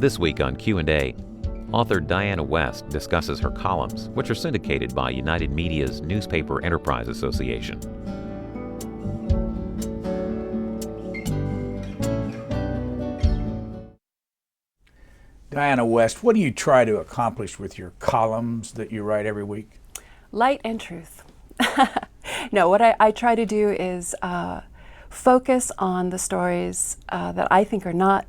This week on Q&A, author Diana West discusses her columns, which are syndicated by United Media's Newspaper Enterprise Association. Diana West, what do you try to accomplish with your columns that you write every week? Light and truth. No, what I try to do is focus on the stories that I think are not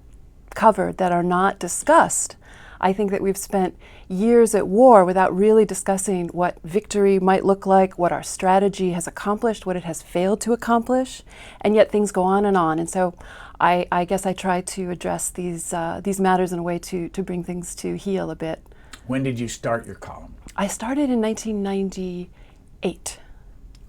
covered, that are not discussed. I think that we've spent years at war without really discussing what victory might look like, what our strategy has accomplished, what it has failed to accomplish, and yet things go on. And so I guess I try to address these matters in a way to bring things to heal a bit. When did you start your column? I started in 1998.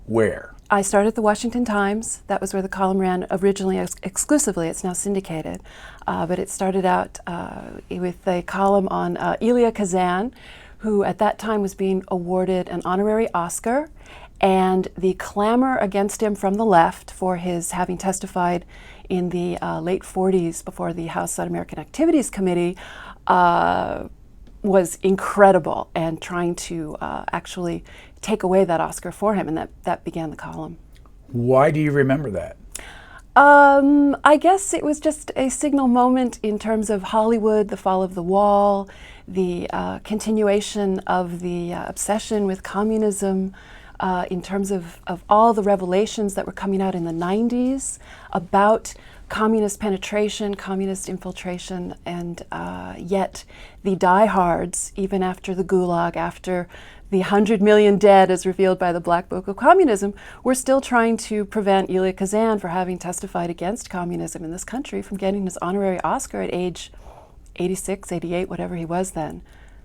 Where? I started at the Washington Times. That was where the column ran originally exclusively. It's now syndicated. But it started out with a column on Elia Kazan, who at that time was being awarded an honorary Oscar. And the clamor against him from the left for his having testified in the late 40s before the House Un-American Activities Committee was incredible, and trying to actually take away that Oscar for him, and that began the column. Why do you remember that? I guess it was just a signal moment in terms of Hollywood, the fall of the wall, the continuation of the obsession with communism, in terms of all the revelations that were coming out in the 90s about communist penetration, communist infiltration, and yet the diehards, even after the Gulag, after the 100 million dead as revealed by the Black Book of Communism, were still trying to prevent Elia Kazan for having testified against communism in this country from getting his honorary Oscar at age 86, 88, whatever he was then.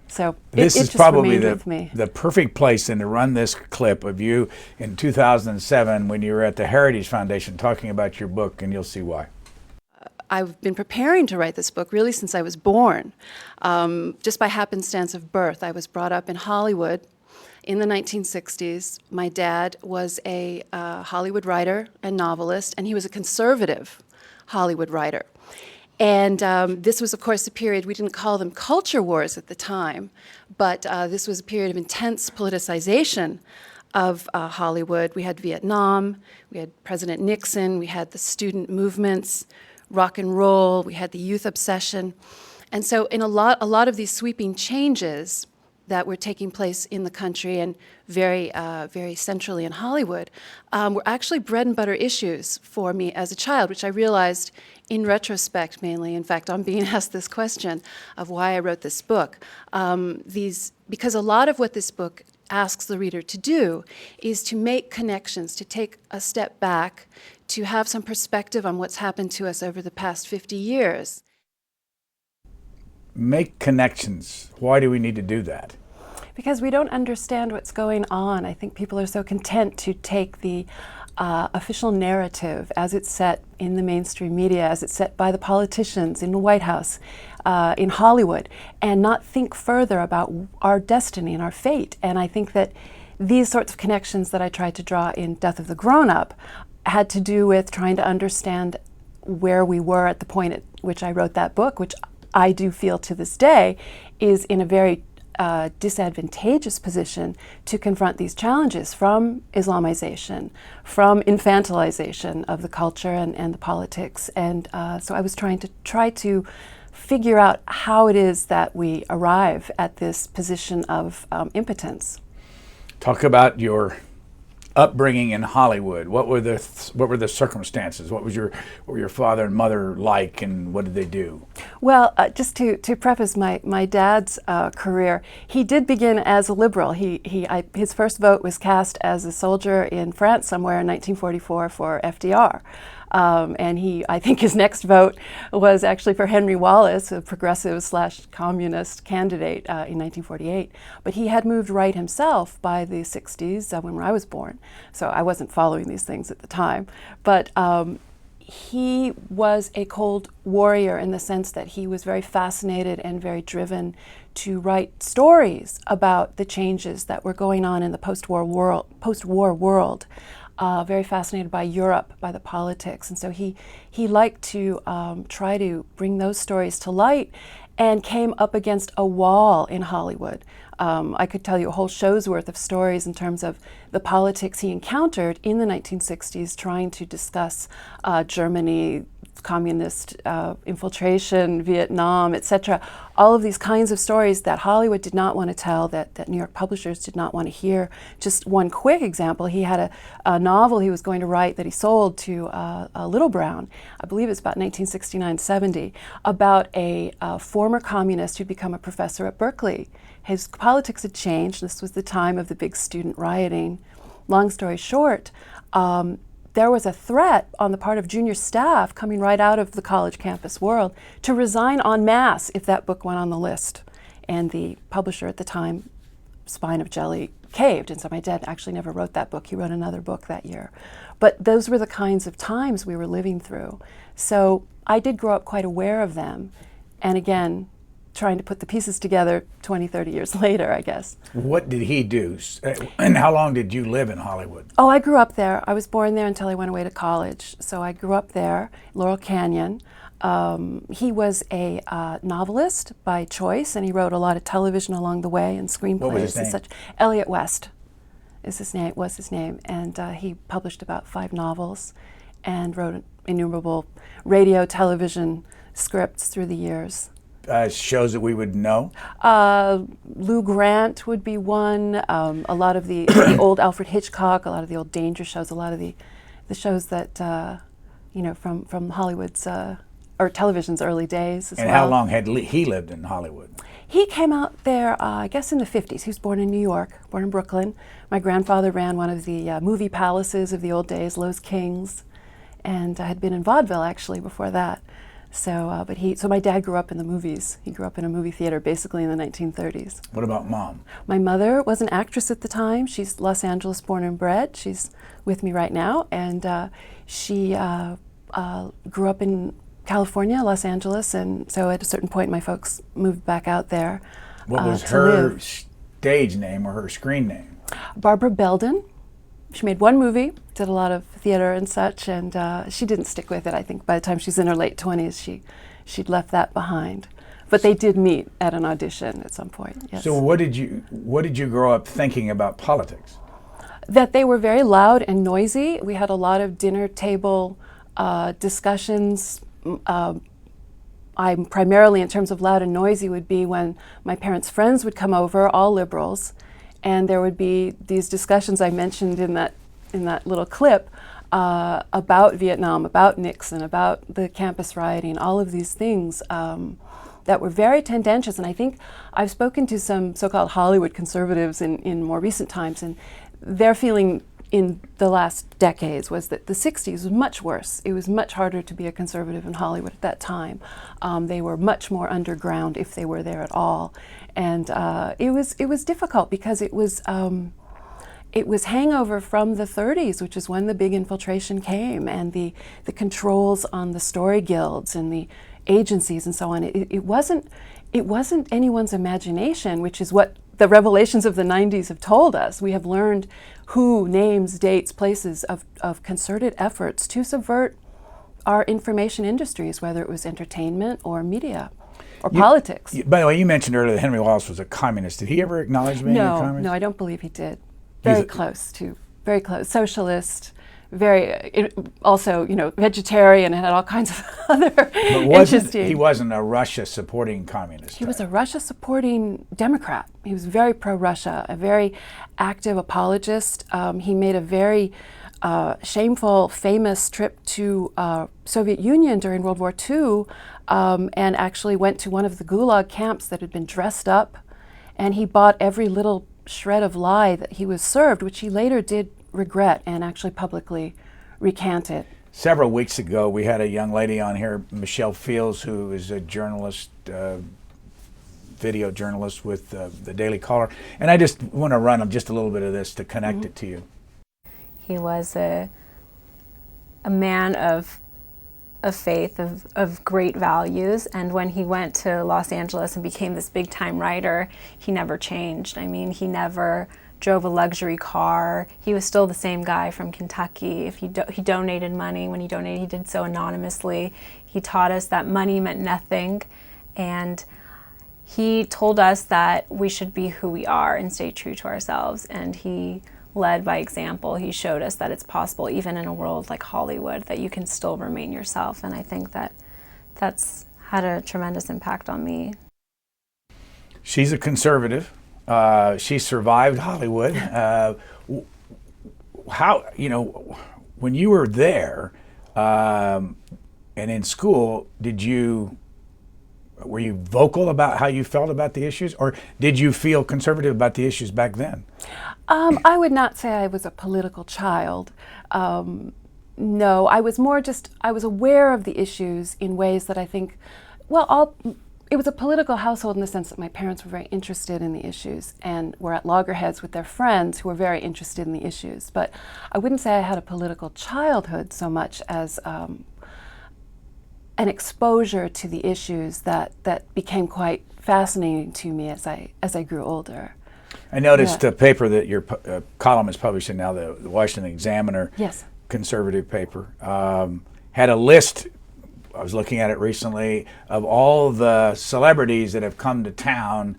So this is just probably the perfect place to run this clip of you in 2007 when you were at the Heritage Foundation talking about your book, and you'll see why. I've been preparing to write this book really since I was born. Just by happenstance of birth, I was brought up in Hollywood in the 1960s. My dad was a Hollywood writer and novelist, and he was a conservative Hollywood writer. And this was, of course, a period, we didn't call them culture wars at the time, but this was a period of intense politicization of Hollywood. We had Vietnam, we had President Nixon, we had the student movements, rock and roll, we had the youth obsession. And so in a lot of these sweeping changes that were taking place in the country and very centrally in Hollywood were actually bread and butter issues for me as a child, which I realized in retrospect mainly. In fact, I'm being asked this question of why I wrote this book. Because a lot of what this book asks the reader to do is to make connections, to take a step back, to have some perspective on what's happened to us over the past 50 years. Make connections. Why do we need to do that? Because we don't understand what's going on. I think people are so content to take the official narrative as it's set in the mainstream media, as it's set by the politicians in the White House, in Hollywood, and not think further about our destiny and our fate. And I think that these sorts of connections that I tried to draw in Death of the Grown-Up had to do with trying to understand where we were at the point at which I wrote that book, which I do feel to this day is in a very disadvantageous position to confront these challenges from Islamization, from infantilization of the culture and the politics. And so I was trying to figure out how it is that we arrive at this position of impotence. Talk about your upbringing in Hollywood. What were the circumstances? What were your father and mother like, and what did they do? Well, just to preface my dad's career, he did begin as a liberal. His first vote was cast as a soldier in France somewhere in 1944 for FDR. And I think his next vote was actually for Henry Wallace, a progressive/communist candidate in 1948. But he had moved right himself by the 60s when I was born. So I wasn't following these things at the time. But he was a cold warrior in the sense that he was very fascinated and very driven to write stories about the changes that were going on in the post-war world. Very fascinated by Europe, by the politics, and so he liked to try to bring those stories to light and came up against a wall in Hollywood. I could tell you a whole show's worth of stories in terms of the politics he encountered in the 1960s trying to discuss Germany, communist infiltration, Vietnam, etc. All of these kinds of stories that Hollywood did not want to tell, that New York publishers did not want to hear. Just one quick example, he had a novel he was going to write that he sold to Little Brown, I believe it's about 1969-70, about a former communist who'd become a professor at Berkeley. His politics had changed. This was the time of the big student rioting. Long story short, there was a threat on the part of junior staff coming right out of the college campus world to resign en masse if that book went on the list. And the publisher at the time, Spine of Jelly, caved. And so my dad actually never wrote that book. He wrote another book that year. But those were the kinds of times we were living through. So I did grow up quite aware of them. And again, trying to put the pieces together 20, 30 years later, I guess. What did he do? And how long did you live in Hollywood? Oh, I grew up there. I was born there until I went away to college. So I grew up there, Laurel Canyon. He was a novelist by choice, and he wrote a lot of television along the way and screenplays. What was his name? And such. Elliot West was his name. And he published about 5 novels and wrote innumerable radio, television scripts through the years. Shows that we would know? Lou Grant would be one. A lot of the old Alfred Hitchcock, a lot of the old danger shows, a lot of the shows that, from Hollywood's, or television's early days as well. And how long had he lived in Hollywood? He came out there, I guess, in the 50s. He was born in New York, born in Brooklyn. My grandfather ran one of the movie palaces of the old days, Lowe's Kings, and had been in vaudeville, actually, before that. So, so my dad grew up in the movies. He grew up in a movie theater basically in the 1930s. What about Mom? My mother was an actress at the time. She's Los Angeles born and bred. She's with me right now. And she grew up in California, Los Angeles. And so at a certain point, my folks moved back out there. What was her stage name or her screen name? Barbara Belden. She made one movie, did a lot of theater and such, and she didn't stick with it. I think by the time she's in her late 20s, she'd left that behind. But they did meet at an audition at some point. Yes. So what did you grow up thinking about politics? That they were very loud and noisy. We had a lot of dinner table discussions. I'm primarily, in terms of loud and noisy, would be when my parents' friends would come over, all liberals. And there would be these discussions I mentioned in that little clip about Vietnam, about Nixon, about the campus rioting, all of these things that were very tendentious. And I think I've spoken to some so-called Hollywood conservatives in more recent times, and their feeling in the last decades was that the 60s was much worse. It was much harder to be a conservative in Hollywood at that time. They were much more underground, if they were there at all. And it was difficult because it was hangover from the 30s, which is when the big infiltration came, and the controls on the story guilds and the agencies and so on. It wasn't anyone's imagination, which is what the revelations of the 90s have told us. We have learned who, names, dates, places of concerted efforts to subvert our information industries, whether it was entertainment or media or politics. By the way, you mentioned earlier that Henry Wallace was a communist. Did he ever acknowledge being a communist? No, I don't believe he did. Very close. Socialist, very, also, vegetarian, and had all kinds of other interesting. He wasn't a Russia-supporting communist. He was a Russia-supporting Democrat. He was very pro-Russia, a very active apologist. He made a very shameful, famous trip to Soviet Union during World War II, and actually went to one of the Gulag camps that had been dressed up, and he bought every little shred of lie that he was served, which he later did regret and actually publicly recanted. Several weeks ago, we had a young lady on here, Michelle Fields, who is a journalist, video journalist with the Daily Caller, and I just want to run just a little bit of this to connect it to you. He was a man of faith, of great values, and when he went to Los Angeles and became this big-time writer, he never changed. I mean, he never drove a luxury car. He was still the same guy from Kentucky. If he donated money, when he donated, he did so anonymously. He taught us that money meant nothing, and he told us that we should be who we are and stay true to ourselves, and he led by example. He showed us that it's possible, even in a world like Hollywood, that you can still remain yourself, and I think that that's had a tremendous impact on me. She's a conservative. She survived Hollywood. How, you know, when you were there and in school, were you vocal about how you felt about the issues, or did you feel conservative about the issues back then? I would not say I was a political child. No, I was more just, I was aware of the issues in ways that I think, it was a political household in the sense that my parents were very interested in the issues and were at loggerheads with their friends who were very interested in the issues. But I wouldn't say I had a political childhood so much as an exposure to the issues that became quite fascinating to me as I grew older. I noticed a paper that your column is published in now, the Washington Examiner, Yes. conservative paper, had a list, I was looking at it recently, of all the celebrities that have come to town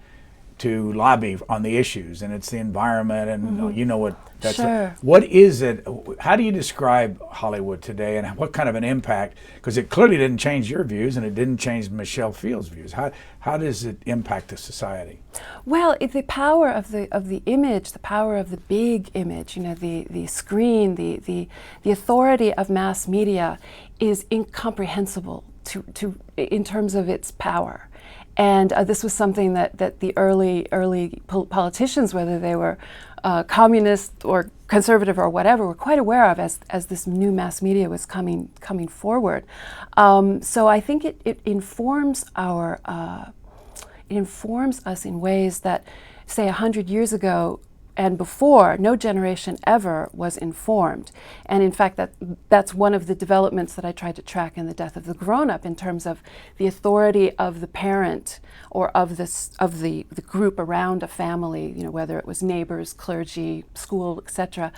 to lobby on the issues, and it's the environment, and you know what that's. Sure. What is it? How do you describe Hollywood today, and what kind of an impact? Because it clearly didn't change your views, and it didn't change Michelle Field's views. How does it impact the society? Well, the power of the image, the power of the big image, you know, the screen, the authority of mass media is incomprehensible to in terms of its power. And this was something that the early politicians, whether they were communist or conservative or whatever, were quite aware of as this new mass media was coming forward. So I think it informs it informs us in ways that, say, 100 years ago and before, no generation ever was informed. And in fact, that's one of the developments that I tried to track in The Death of the Grown-Up, in terms of the authority of the parent or of the group around a family, you know, whether it was neighbors, clergy, school, etc.,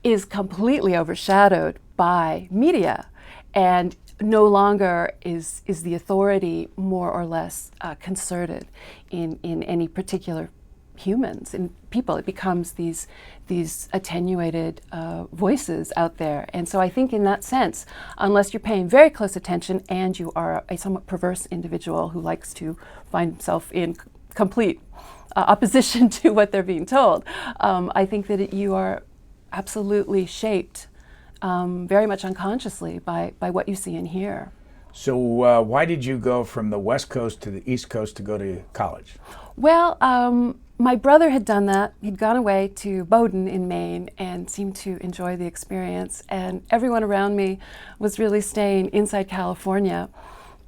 is completely overshadowed by media. And no longer is the authority more or less concerted in any particular humans and people. It becomes these attenuated voices out there. And so I think in that sense, unless you're paying very close attention and you are a somewhat perverse individual who likes to find himself in complete opposition to what they're being told, I think that you are absolutely shaped very much unconsciously by what you see and hear. So why did you go from the West Coast to the East Coast to go to college? Well, my brother had done that. He'd gone away to Bowdoin in Maine and seemed to enjoy the experience. And everyone around me was really staying inside California.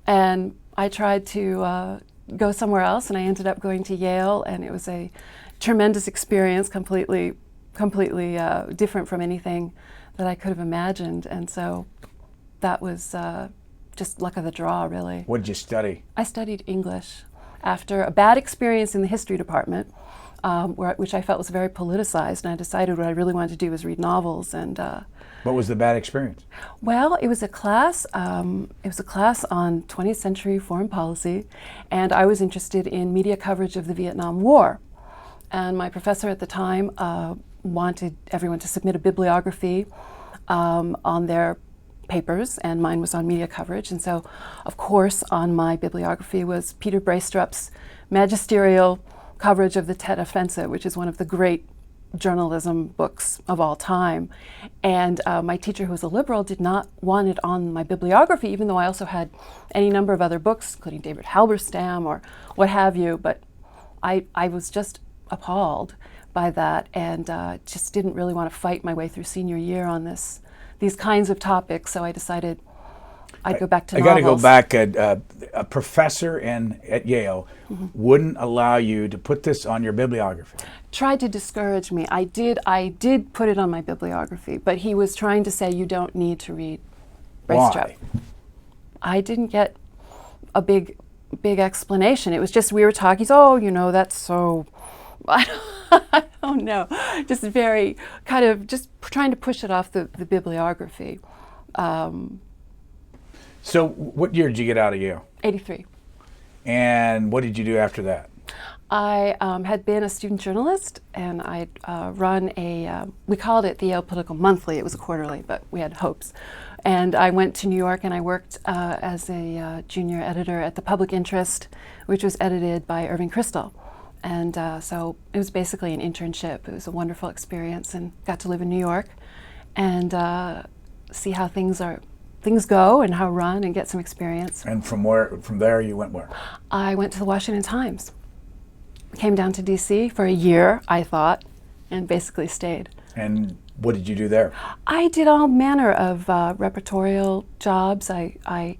And I tried to go somewhere else, and I ended up going to Yale, and it was a tremendous experience, completely different from anything that I could have imagined. And so that was just luck of the draw, really. What did you study? I studied English after a bad experience in the history department, which I felt was very politicized, and I decided what I really wanted to do was read novels. And what was the bad experience? Well, it was a class. It was a class on 20th century foreign policy, and I was interested in media coverage of the Vietnam War. And my professor at the time wanted everyone to submit a bibliography on their papers, and mine was on media coverage. And so, of course, on my bibliography was Peter Braystrup's magisterial coverage of the Tet Offensive, which is one of the great journalism books of all time. And my teacher, who was a liberal, did not want it on my bibliography, even though I also had any number of other books, including David Halberstam or what have you. But I was just appalled by that, and just didn't really want to fight my way through senior year on these kinds of topics. So I decided I'd go back to novels. I got to go back. A professor at Yale wouldn't allow you to put this on your bibliography. Tried to discourage me. I did put it on my bibliography, but he was trying to say you don't need to read Braystrup. Why? I didn't get a big explanation. It was just we were talking. Oh, you know, that's so. I don't know. Just very kind of just trying to push it off the bibliography. So what year did you get out of Yale? 83. And what did you do after that? I had been a student journalist, and I'd run we called it the Yale Political Monthly. It was a quarterly, but we had hopes. And I went to New York, and I worked as a junior editor at the Public Interest, which was edited by McChrystal. And so it was basically an internship. It was a wonderful experience, and got to live in New York and see how things go and how run, and get some experience. And from there you went where? I went to the Washington Times. Came down to DC for a year, I thought, and basically stayed. And what did you do there? I did all manner of repertorial jobs. I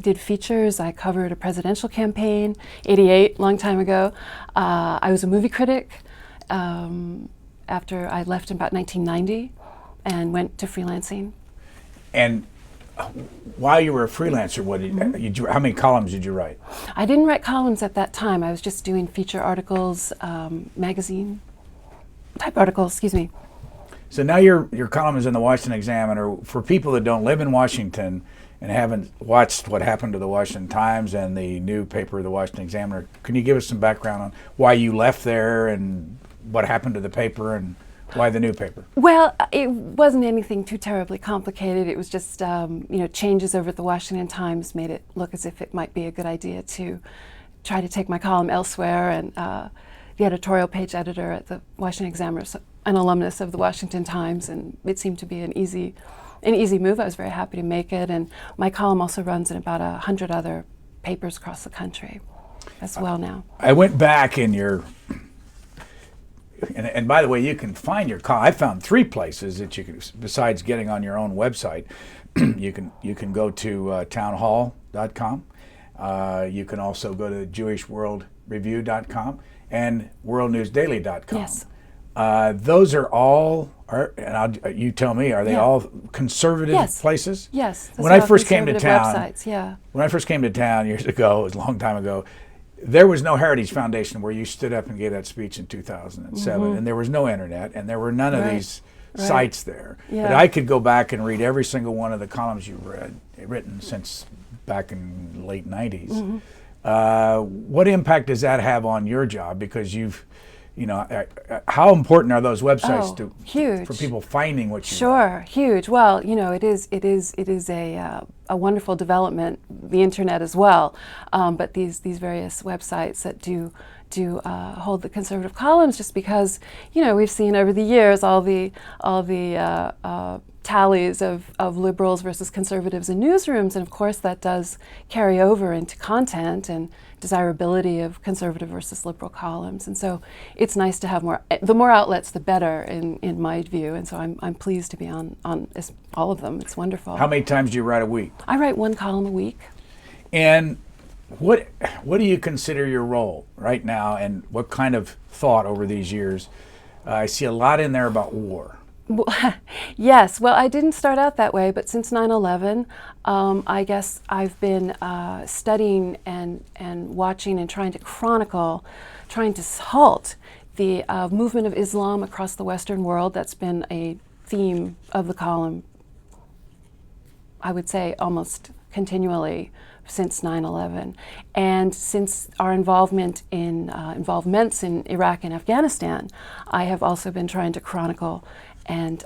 did features. I covered a presidential campaign, '88, long time ago. I was a movie critic after I left in about 1990 and went to freelancing. And while you were a freelancer, how many columns did you write? I didn't write columns at that time. I was just doing feature articles, magazine type articles, excuse me. So now your column is in the Washington Examiner. For people that don't live in Washington and haven't watched what happened to the Washington Times and the new paper, the Washington Examiner, can you give us some background on why you left there and what happened to the paper and why the new paper? Well, it wasn't anything too terribly complicated. It was just, changes over at the Washington Times made it look as if it might be a good idea to try to take my column elsewhere. And the editorial page editor at the Washington Examiner is an alumnus of the Washington Times, and it seemed to be an easy move. I was very happy to make it. And my column also runs in about 100 other papers across the country as well now. I went back in your... And by the way, you can find your column. I found 3 places that you can, besides getting on your own website, you can go to townhall.com. You can also go to jewishworldreview.com and worldnewsdaily.com. Yes. Those are all, you tell me, are they all conservative places? Yes. When I first came to town, websites, yeah. When I first came to town years ago, it was a long time ago, there was no Heritage Foundation where you stood up and gave that speech in 2007, and there was no internet, and there were none of these sites there. Yeah. But I could go back and read every single one of the columns you've written since back in the late 90s. What impact does that have on your job? Because how important are those websites huge. for people finding what you Sure, huge. Well, it is a wonderful development, the internet as well. But these various websites that do hold the conservative columns, just because we've seen over the years all the tallies of liberals versus conservatives in newsrooms, and of course that does carry over into content and desirability of conservative versus liberal columns. And so it's nice to have the more outlets the better in my view, and so I'm pleased to be on all of them. It's wonderful. How many times do you write a week? I write 1 column a week. And what do you consider your role right now, and what kind of thought over these years? I see a lot in there about war. Yes, well, I didn't start out that way, but since 9/11, I guess I've been studying and watching and trying to chronicle, trying to halt the movement of Islam across the Western world. That's been a theme of the column, I would say, almost continually since 9/11. And since our involvements in Iraq and Afghanistan, I have also been trying to chronicle and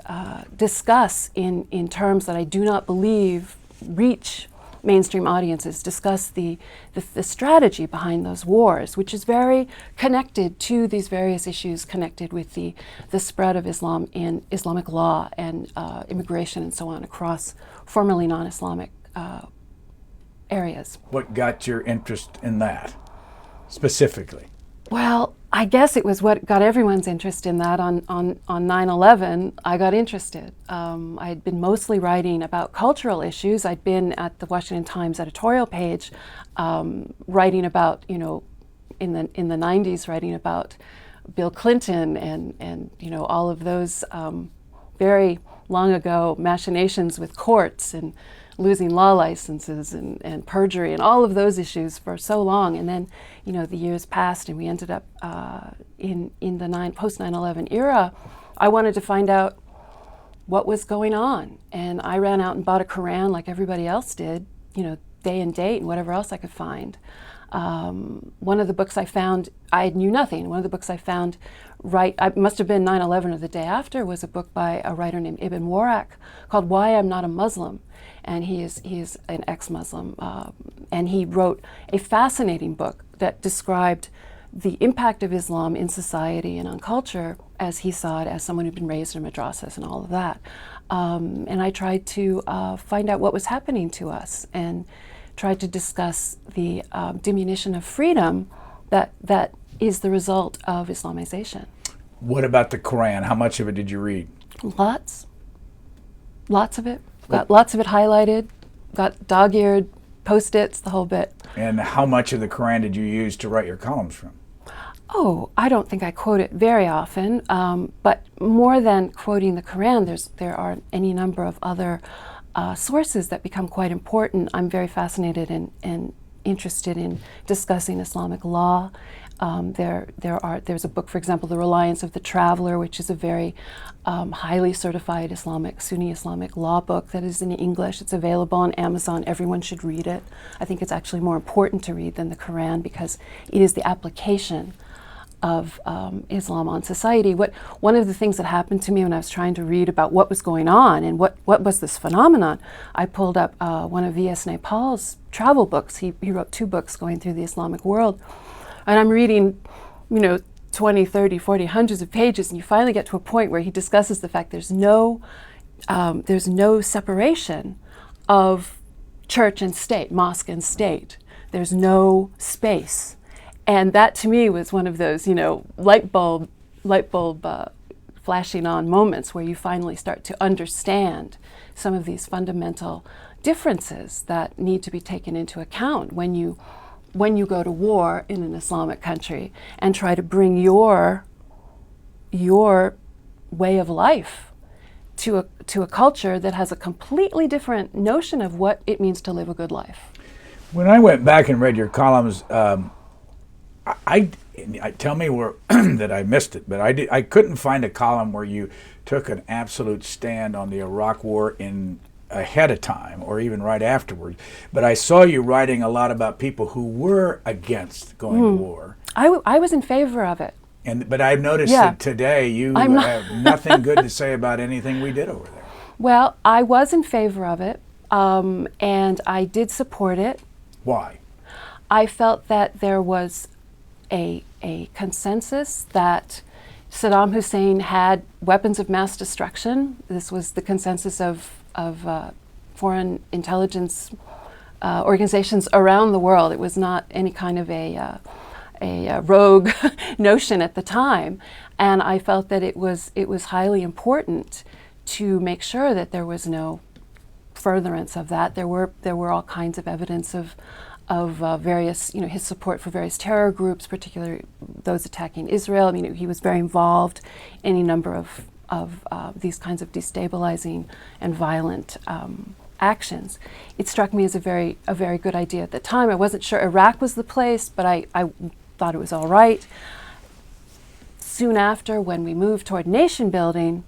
discuss in terms that I do not believe reach mainstream audiences, discuss the strategy behind those wars, which is very connected to these various issues connected with the spread of Islam in Islamic law and immigration and so on across formerly non-Islamic areas. What got your interest in that specifically? Well, I guess it was what got everyone's interest in that. On 9/11, I got interested. I had been mostly writing about cultural issues. I'd been at the Washington Times editorial page, writing about, in the 90s, writing about Bill Clinton and all of those very long ago machinations with courts and losing law licenses and perjury and all of those issues for so long. And then, the years passed and we ended up in the post 9/11 era. I wanted to find out what was going on. And I ran out and bought a Quran like everybody else did, day and date and whatever else I could find. One of the books I found, I knew nothing. One of the books I found, it must have been 9/11 or the day after, was a book by a writer named Ibn Warraq called Why I'm Not a Muslim. And he is an ex-Muslim. And he wrote a fascinating book that described the impact of Islam in society and on culture as he saw it, as someone who'd been raised in madrasas and all of that. And I tried to find out what was happening to us and tried to discuss the diminution of freedom that is the result of Islamization. What about the Quran? How much of it did you read? Lots of it. Got lots of it highlighted, got dog-eared Post-its, the whole bit. And how much of the Quran did you use to write your columns from? Oh, I don't think I quote it very often, but more than quoting the Quran, there are any number of other sources that become quite important. I'm very fascinated and interested in discussing Islamic law. There's a book, for example, The Reliance of the Traveler, which is a very highly certified Sunni Islamic law book that is in English. It's available on Amazon. Everyone should read it. I think it's actually more important to read than the Quran because it is the application of Islam on society. One of the things that happened to me when I was trying to read about what was going on and what was this phenomenon, I pulled up one of V.S. Naipaul's travel books. He wrote 2 books going through the Islamic world. And I'm reading, 20, 30, 40, hundreds of pages, and you finally get to a point where he discusses the fact there's no separation of church and state, mosque and state. There's no space. And that to me was one of those, light bulb flashing on moments where you finally start to understand some of these fundamental differences that need to be taken into account when you go to war in an Islamic country and try to bring your way of life to a culture that has a completely different notion of what it means to live a good life. When I went back and read your columns, I tell me where that I missed it, but I couldn't find a column where you took an absolute stand on the Iraq War ahead of time or even right afterward. But I saw you writing a lot about people who were against going to war. I was in favor of it. But I've noticed that today you have nothing good to say about anything we did over there. Well, I was in favor of it, and I did support it. Why? I felt that there was a consensus that Saddam Hussein had weapons of mass destruction. This was the consensus of foreign intelligence organizations around the world. It was not any kind of a rogue notion at the time, and I felt that it was highly important to make sure that there was no furtherance of that. There were all kinds of evidence of various, his support for various terror groups, particularly those attacking Israel. I mean, he was very involved in a number of these kinds of destabilizing and violent actions. It struck me as a very good idea at the time. I wasn't sure Iraq was the place, but I thought it was all right. Soon after, when we moved toward nation building,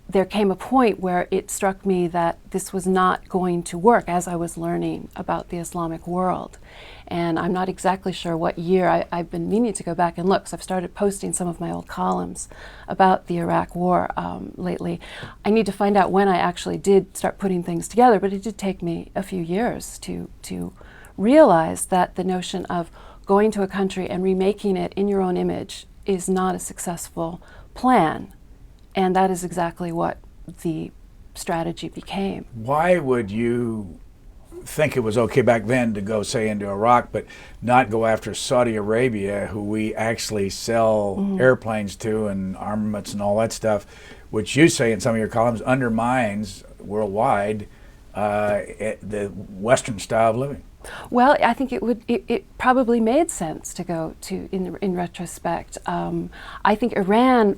there came a point where it struck me that this was not going to work as I was learning about the Islamic world. And I'm not exactly sure what year. I've been meaning to go back and look, so I've started posting some of my old columns about the Iraq War lately. I need to find out when I actually did start putting things together, but it did take me a few years to realize that the notion of going to a country and remaking it in your own image is not a successful plan. And that is exactly what the strategy became. Why would you think it was okay back then to go, say, into Iraq, but not go after Saudi Arabia, who we actually sell airplanes to and armaments and all that stuff, which you say in some of your columns undermines worldwide the Western style of living? Well, I think it probably made sense to go to, in retrospect. I think Iran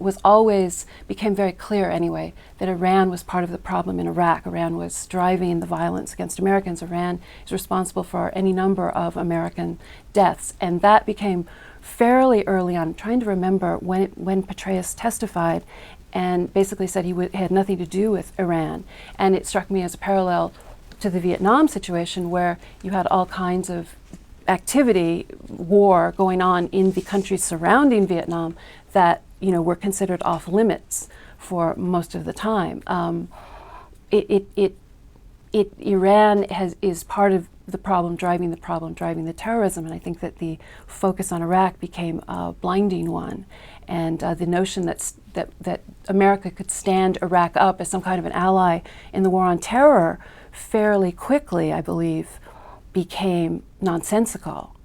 became very clear anyway, that Iran was part of the problem in Iraq. Iran was driving the violence against Americans. Iran is responsible for any number of American deaths. And that became fairly early on. I'm trying to remember when Petraeus testified and basically said he had nothing to do with Iran. And it struck me as a parallel to the Vietnam situation, where you had all kinds of activity, war going on in the countries surrounding Vietnam that were considered off limits for most of the time. Iran is part of the problem, driving the terrorism, and I think that the focus on Iraq became a blinding one, and the notion that America could stand Iraq up as some kind of an ally in the war on terror fairly quickly, I believe, became nonsensical.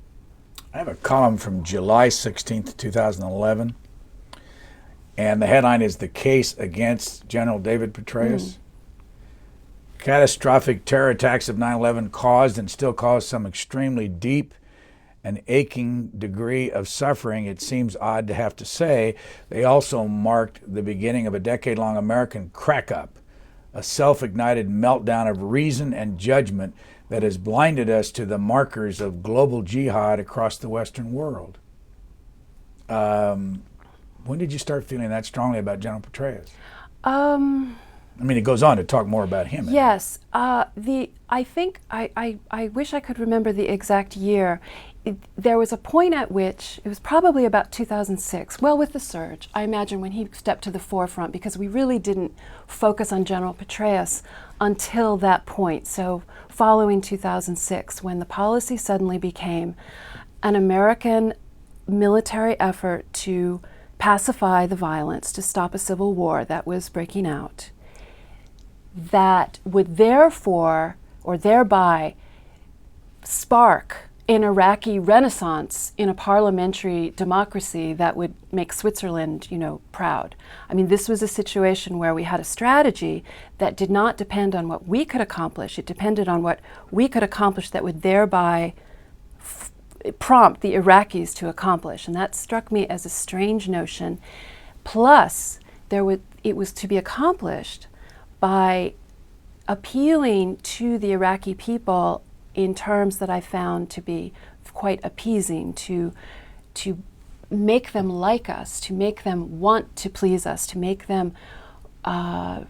I have a column from July 16th, 2011, and the headline is "The Case Against General David Petraeus." Catastrophic terror attacks of 9/11 caused and still cause some extremely deep and aching degree of suffering. It seems odd to have to say. They also marked the beginning of a decade-long American crack-up, a self-ignited meltdown of reason and judgment that has blinded us to the markers of global jihad across the Western world. When did you start feeling that strongly about General Petraeus? I mean, it goes on to talk more about him. Yes. I think I wish I could remember the exact year. There was a point at which, it was probably about 2006, well, with the surge, I imagine, when he stepped to the forefront, because we really didn't focus on General Petraeus until that point. So following 2006, when the policy suddenly became an American military effort to pacify the violence, to stop a civil war that was breaking out, that would therefore, or thereby, spark an Iraqi renaissance in a parliamentary democracy that would make Switzerland, proud. I mean, this was a situation where we had a strategy that did not depend on what we could accomplish. It depended on what we could accomplish that would thereby prompt the Iraqis to accomplish. And that struck me as a strange notion. Plus, it was to be accomplished by appealing to the Iraqi people in terms that I found to be quite appeasing, to make them like us, to make them want to please us, to make them to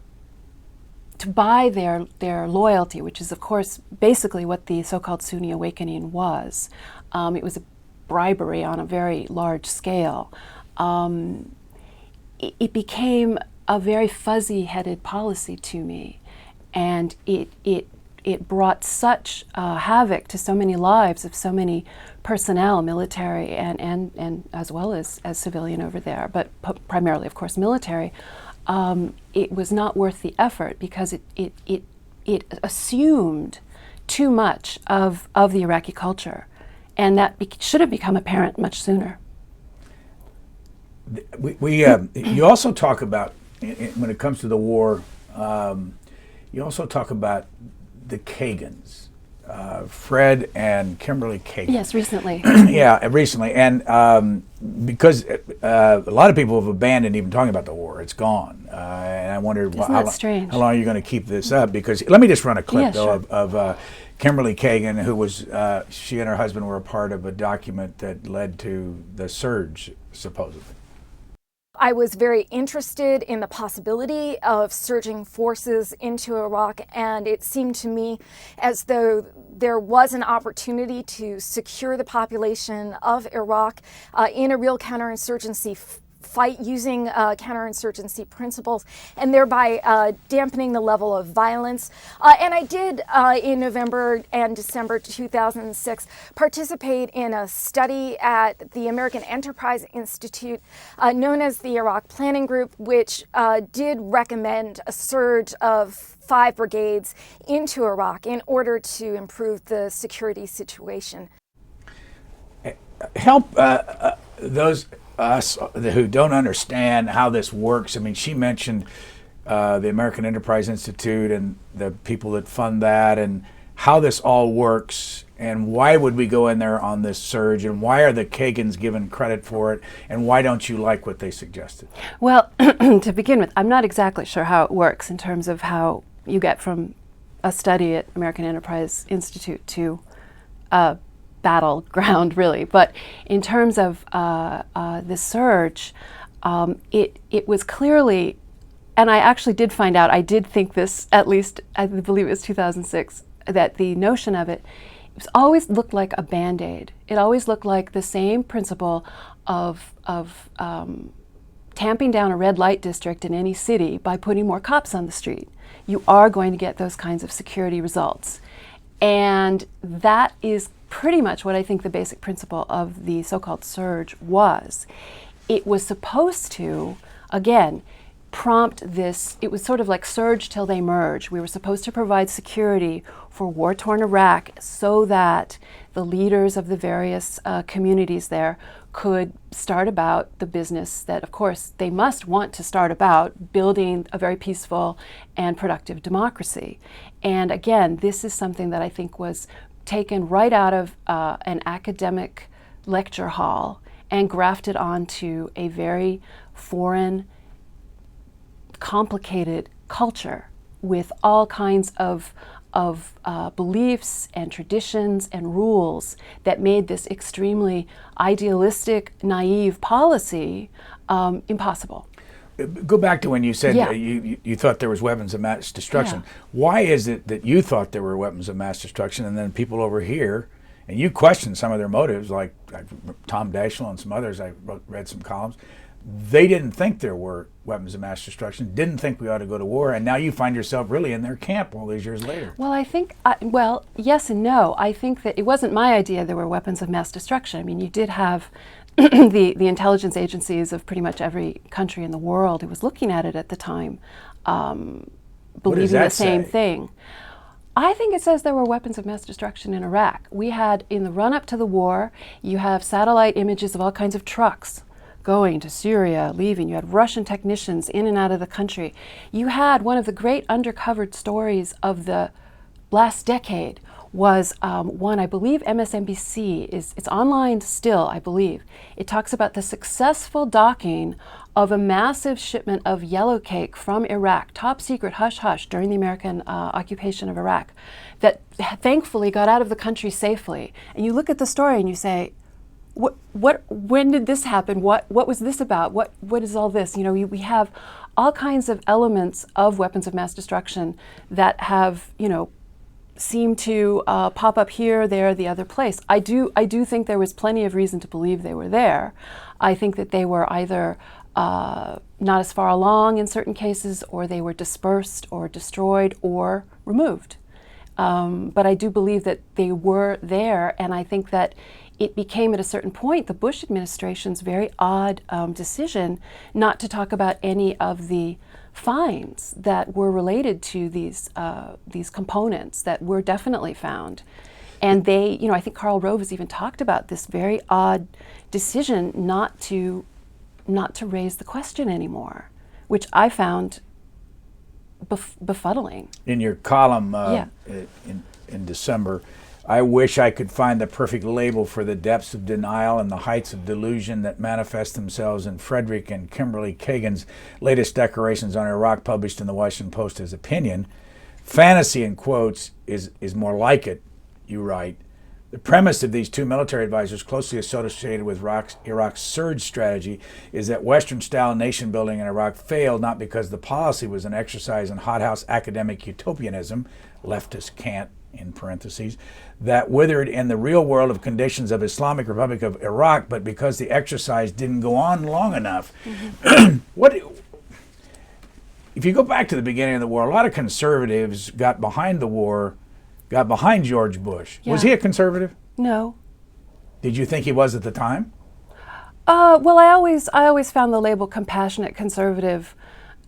buy their loyalty, which is, of course, basically what the so-called Sunni awakening was. It was a bribery on a very large scale. It became a very fuzzy-headed policy to me, and it brought such havoc to so many lives of so many personnel, military and as well as civilian over there, but primarily, of course, military. It was not worth the effort because it assumed too much of the Iraqi culture, and that should have become apparent much sooner. You also talk about, when it comes to the war, you also talk about the Kagans, Fred and Kimberly Kagan. Yes, recently. Yeah, recently. And because a lot of people have abandoned even talking about the war. It's gone. And I wondered how long are you going to keep this up? Because let me just run a clip, of Kimberly Kagan, who was, she and her husband were a part of a document that led to the surge, supposedly. I was very interested in the possibility of surging forces into Iraq, and it seemed to me as though there was an opportunity to secure the population of Iraq in a real counterinsurgency fight using counterinsurgency principles, and thereby dampening the level of violence. And I did, in November and December 2006, participate in a study at the American Enterprise Institute, known as the Iraq Planning Group, which did recommend a surge of 5 brigades into Iraq in order to improve the security situation. Help those us who don't understand how this works. I mean, she mentioned the American Enterprise Institute and the people that fund that, and how this all works, and why would we go in there on this surge, and why are the Kagans given credit for it, and why don't you like what they suggested? Well, to begin with, I'm not exactly sure how it works in terms of how you get from a study at American Enterprise Institute to battleground, really. But in terms of the surge, it was clearly, and I actually did find out, I did think this, at least I believe it was 2006, that the notion of it It always looked like a Band-Aid. It always looked like the same principle of tamping down a red light district in any city by putting more cops on the street. You are going to get those kinds of security results. And that is pretty much what I think the basic principle of the so-called surge was. It was supposed to, again, prompt this. It was sort of like surge till they merge. We were supposed to provide security for war-torn Iraq so that the leaders of the various communities there could start about the business that, of course, they must want to start about, building a very peaceful and productive democracy. And again, this is something that I think was taken right out of an academic lecture hall and grafted onto a very foreign, complicated culture with all kinds of beliefs and traditions and rules that made this extremely idealistic, naive policy impossible. Go back to when you said Yeah. you thought there was weapons of mass destruction. Yeah. Why is it that you thought there were weapons of mass destruction, and then people over here, and you questioned some of their motives, like Tom Daschle and some others, I read some columns, they didn't think there were weapons of mass destruction, didn't think we ought to go to war, and now you find yourself really in their camp all these years later. Well, I think, well, yes and no. I think that it wasn't my idea there were weapons of mass destruction. I mean, you did have the intelligence agencies of pretty much every country in the world who was looking at it at the time, believing the same thing. I think it says there were weapons of mass destruction in Iraq. We had, in the run-up to the war, you have satellite images of all kinds of trucks going to Syria, leaving. You had Russian technicians in and out of the country. You had one of the great undercovered stories of the last decade was one, I believe MSNBC, it's online still, I believe. It talks about the successful docking of a massive shipment of yellow cake from Iraq, top secret, hush-hush, during the American occupation of Iraq, that thankfully got out of the country safely. And you look at the story and you say, when did this happen? What was this about? What is all this? You know, we have all kinds of elements of weapons of mass destruction that have, you know, seem to pop up here, there, the other place. I do think there was plenty of reason to believe they were there. I think that they were either not as far along in certain cases, or they were dispersed or destroyed or removed. But I do believe that they were there, and I think that it became at a certain point the Bush administration's very odd decision not to talk about any of the finds that were related to these components that were definitely found. And they, you know, I think Karl Rove has even talked about this very odd decision not to raise the question anymore, which I found befuddling. In your column in December, I wish I could find the perfect label for the depths of denial and the heights of delusion that manifest themselves in Frederick and Kimberly Kagans' latest declarations on Iraq, published in the Washington Post as opinion. Fantasy, in quotes, is more like it, you write. The premise of these two military advisors closely associated with Iraq's surge strategy is that Western-style nation-building in Iraq failed not because the policy was an exercise in hothouse academic utopianism, leftist cant, in parentheses, that withered in the real world of conditions of Islamic Republic of Iraq, but because the exercise didn't go on long enough. Mm-hmm. If you go back to the beginning of the war, a lot of conservatives got behind the war, got behind George Bush. Yeah. Was he a conservative? No. Did you think he was at the time? Well, I always found the label compassionate conservative,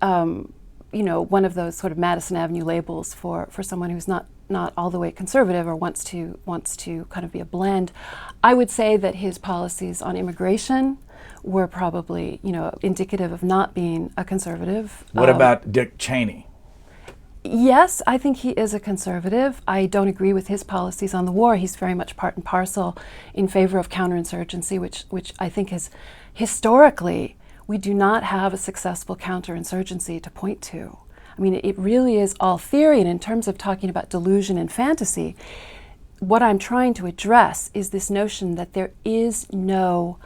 you know, one of those sort of Madison Avenue labels for someone who's not all the way conservative or wants to kind of be a blend. I would say that his policies on immigration were probably, you know, indicative of not being a conservative. What about Dick Cheney? Yes, I think he is a conservative. I don't agree with his policies on the war. He's very much part and parcel in favor of counterinsurgency, which I think is historically, we do not have a successful counterinsurgency to point to. I mean, it really is all theory, and in terms of talking about delusion and fantasy, what I'm trying to address is this notion that there is no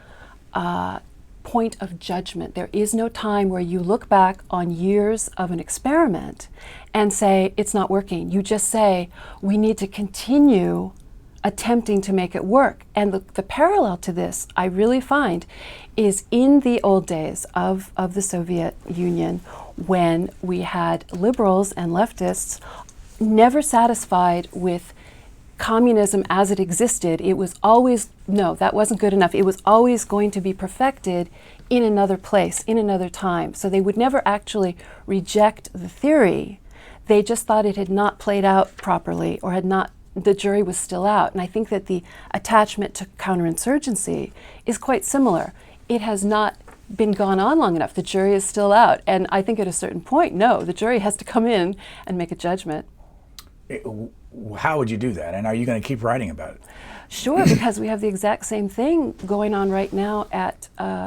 point of judgment. There is no time where you look back on years of an experiment and say, it's not working. You just say, we need to continue attempting to make it work. And the parallel to this, I really find, is in the old days of the Soviet Union, when we had liberals and leftists never satisfied with communism as it existed. It was always, no, that wasn't good enough. It was always going to be perfected in another place, in another time. So they would never actually reject the theory. They just thought it had not played out properly, or had not, the jury was still out. And I think that the attachment to counterinsurgency is quite similar. It has not been gone on long enough. The jury is still out. And I think at a certain point, no, the jury has to come in and make a judgment. How would you do that? And are you going to keep writing about it? Sure, because we have the exact same thing going on right now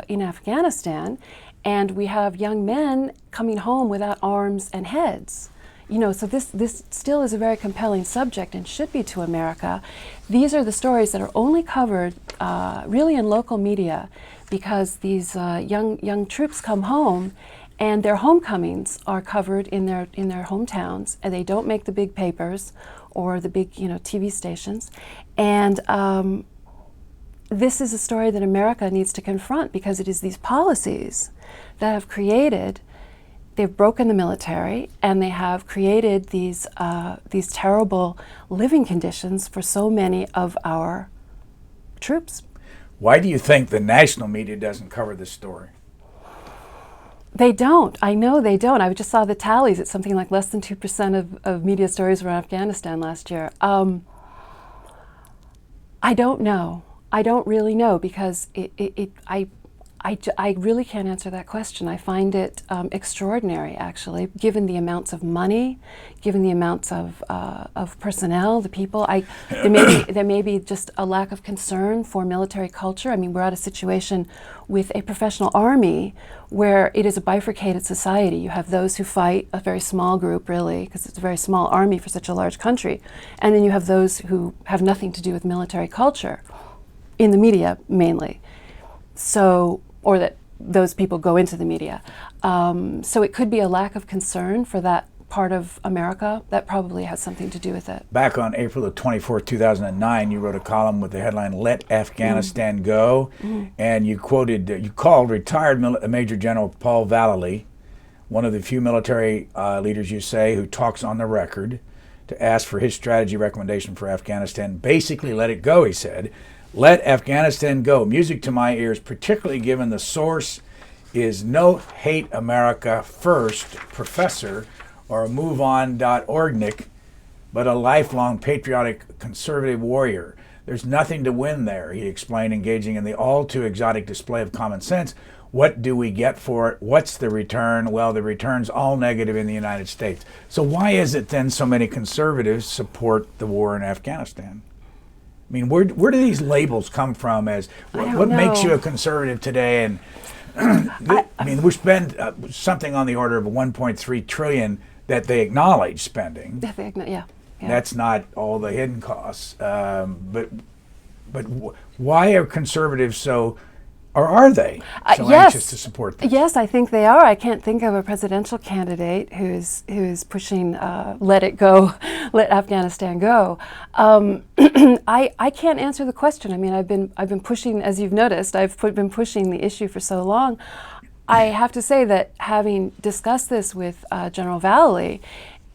in Afghanistan, and we have young men coming home without arms and heads. You know, so this still is a very compelling subject and should be to America. These are the stories that are only covered really in local media, because these young troops come home, and their homecomings are covered in their hometowns, and they don't make the big papers or the big TV stations. And this is a story that America needs to confront, because it is these policies that have created. They've broken the military, and they have created these terrible living conditions for so many of our troops. Why do you think the national media doesn't cover this story? They don't. I know they don't. I just saw the tallies. It's something like less than 2% of media stories were in Afghanistan last year. I don't know. I don't really know, because I really can't answer that question. I find it extraordinary, actually, given the amounts of money, given the amounts of personnel, the people. There may be just a lack of concern for military culture. I mean, we're at a situation with a professional army where it is a bifurcated society. You have those who fight, a very small group, really, because it's a very small army for such a large country. And then you have those who have nothing to do with military culture, in the media mainly. So, or that those people go into the media. So it could be a lack of concern for that part of America. That probably has something to do with it. Back on April the 24th, 2009, you wrote a column with the headline, "Let Afghanistan Go," and you called retired Major General Paul Vallely, one of the few military leaders, you say, who talks on the record, to ask for his strategy recommendation for Afghanistan. Basically, let it go, he said. Let Afghanistan go. Music to my ears, particularly given the source is no hate America first professor or a MoveOn.orgnik, but a lifelong patriotic conservative warrior. There's nothing to win there, he explained, engaging in the all too exotic display of common sense. What do we get for it? What's the return? Well, the return's all negative in the United States. So why is it then so many conservatives support the war in Afghanistan? I mean, where do these labels come from? As what makes you a conservative today? And I mean, we spend something on the order of 1.3 trillion that they acknowledge spending. Yeah. That's not all the hidden costs. But why are conservatives so? Or are they so anxious to support this? Yes, I think they are. I can't think of a presidential candidate who's pushing let it go, let Afghanistan go. I can't answer the question. I mean, I've been pushing, as you've noticed, been pushing the issue for so long. I have to say that having discussed this with General Vallely,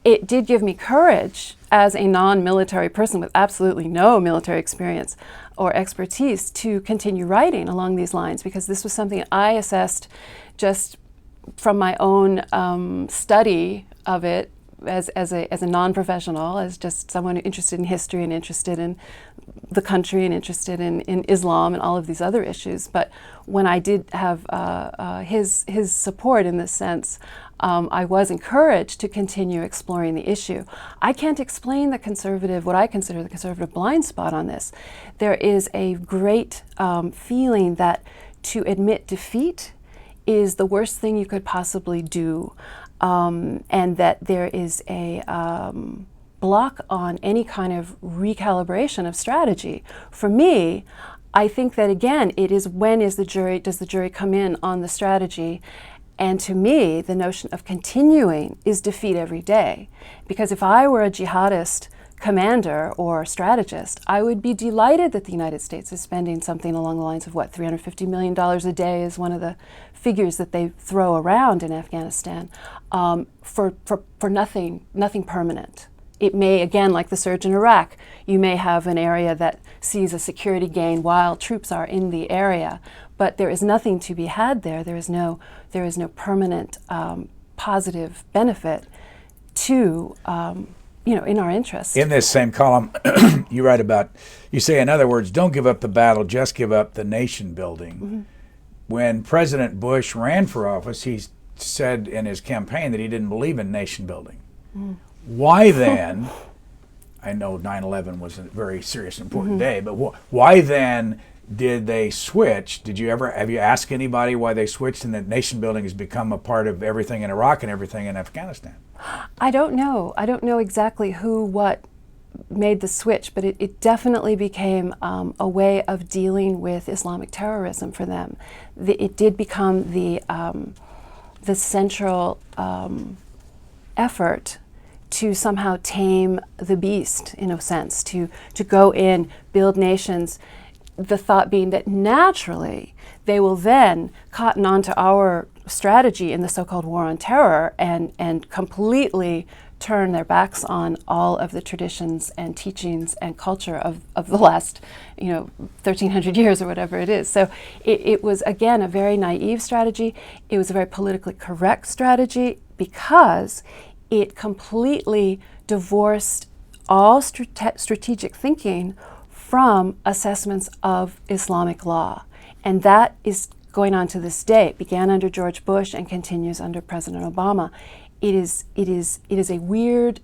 it did give me courage as a non-military person with absolutely no military experience or expertise to continue writing along these lines, because this was something I assessed just from my own study of it as a non-professional, as just someone interested in history and interested in the country and interested in Islam and all of these other issues. But when I did have his support in this sense, I was encouraged to continue exploring the issue. I can't explain what I consider the conservative blind spot on this. There is a great feeling that to admit defeat is the worst thing you could possibly do, and that there is a block on any kind of recalibration of strategy. For me, I think that again, it is does the jury come in on the strategy? And to me, the notion of continuing is defeat every day. Because if I were a jihadist commander or strategist, I would be delighted that the United States is spending something along the lines of what, $350 million a day is one of the figures that they throw around in Afghanistan, for nothing permanent. It may, again, like the surge in Iraq, you may have an area that sees a security gain while troops are in the area, but there is nothing to be had there. There is no permanent positive benefit to, in our interest. In this same column, you write about, you say, in other words, don't give up the battle, just give up the nation building. Mm-hmm. When President Bush ran for office, he said in his campaign that he didn't believe in nation building. Mm. Why then, I know 9/11 was a very serious and important day, but why then did they switch? Have you asked anybody why they switched and that nation building has become a part of everything in Iraq and everything in Afghanistan? I don't know. I don't know exactly what made the switch, but it definitely became a way of dealing with Islamic terrorism for them. It did become the central effort to somehow tame the beast, in a sense, to go in, build nations, the thought being that naturally they will then cotton onto our strategy in the so-called war on terror and completely turn their backs on all of the traditions and teachings and culture of the last 1,300 years or whatever it is. So it was, again, a very naive strategy. It was a very politically correct strategy because it completely divorced all strategic thinking from assessments of Islamic law. And that is going on to this day. It began under George Bush and continues under President Obama. It is a weird